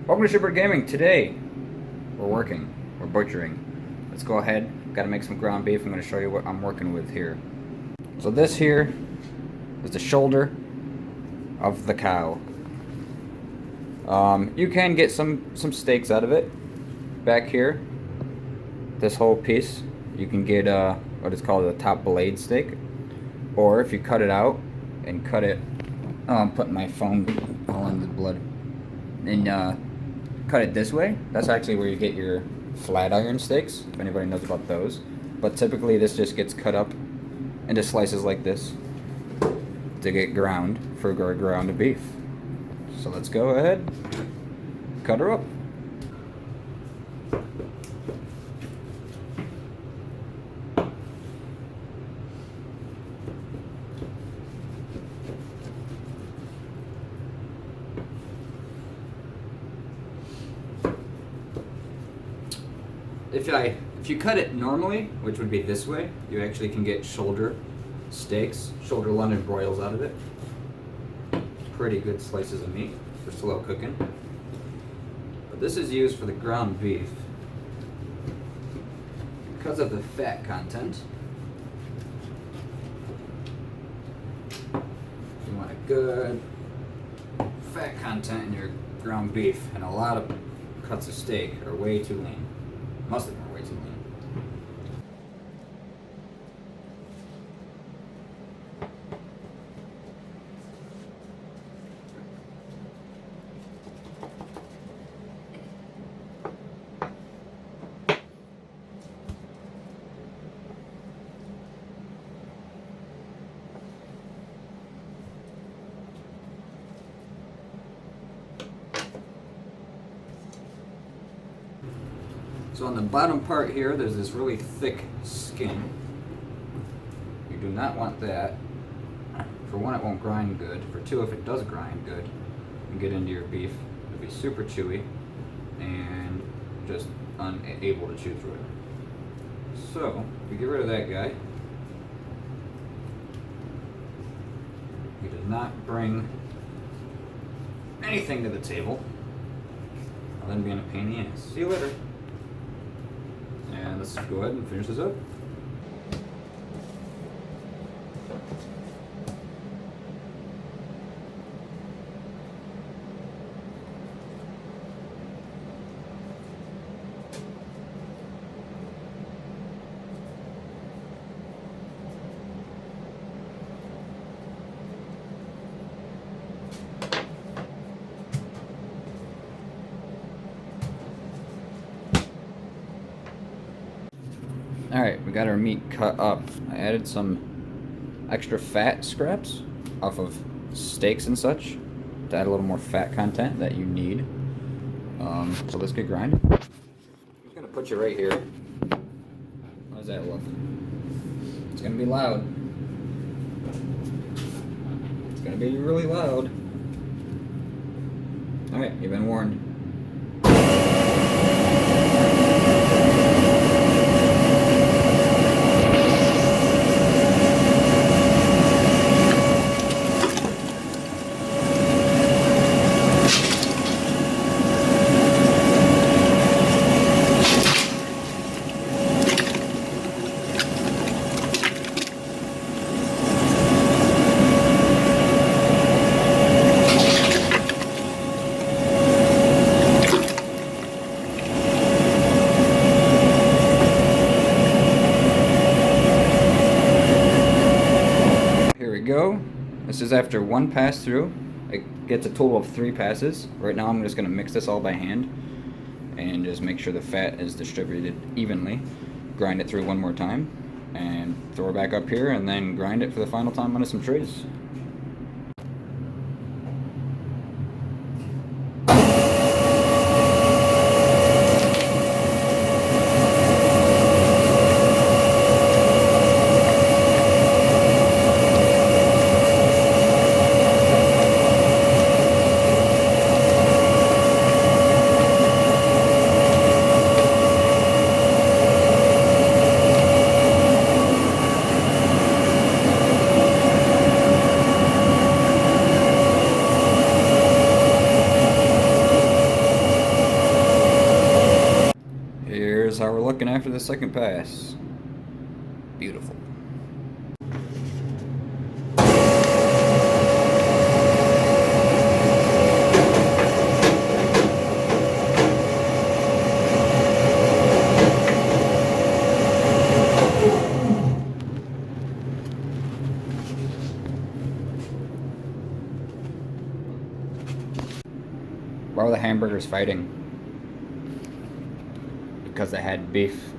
Welcome to Shipper Gaming. Today, we're butchering. Let's go ahead. Got to make some ground beef. I'm going to show you what I'm working with here. So this here is the shoulder of the cow. You can get some steaks out of it. Back here, this whole piece, you can get what is called a top blade steak. Or if you cut it out and cut it, I'm putting my phone all in the blood. And cut it this way. That's actually where you get your flat iron steaks, if anybody knows about those. But typically this just gets cut up into slices like this to get ground for ground beef. So let's go ahead, cut her up. If you cut it normally, which would be this way, you actually can get shoulder steaks, shoulder London broils out of it. Pretty good slices of meat for slow cooking. But this is used for the ground beef because of the fat content. You want a good fat content in your ground beef, and a lot of cuts of steak are way too lean. Most of them are way too lean. So on the bottom part here, there's this really thick skin. You do not want that. For one, it won't grind good. For two, if it does grind good and get into your beef, it'll be super chewy and just unable to chew through it. So, we get rid of that guy. He does not bring anything to the table other than being a pain in the ass. See you later. And let's go ahead and finish this up. Alright, we got our meat cut up. I added some extra fat scraps off of steaks and such to add a little more fat content that you need. So let's get grinding. I'm just going to put you right here. How does that look? It's going to be loud. It's going to be really loud. Alright, you've been warned. Go. This is after one pass through. It gets a total of 3 passes. Right now I'm just going to mix this all by hand and just make sure the fat is distributed evenly. Grind it through one more time and throw it back up here and then grind it for the final time onto some trays. looking after the second pass. Beautiful. Why were the hamburgers fighting? Because they had beef.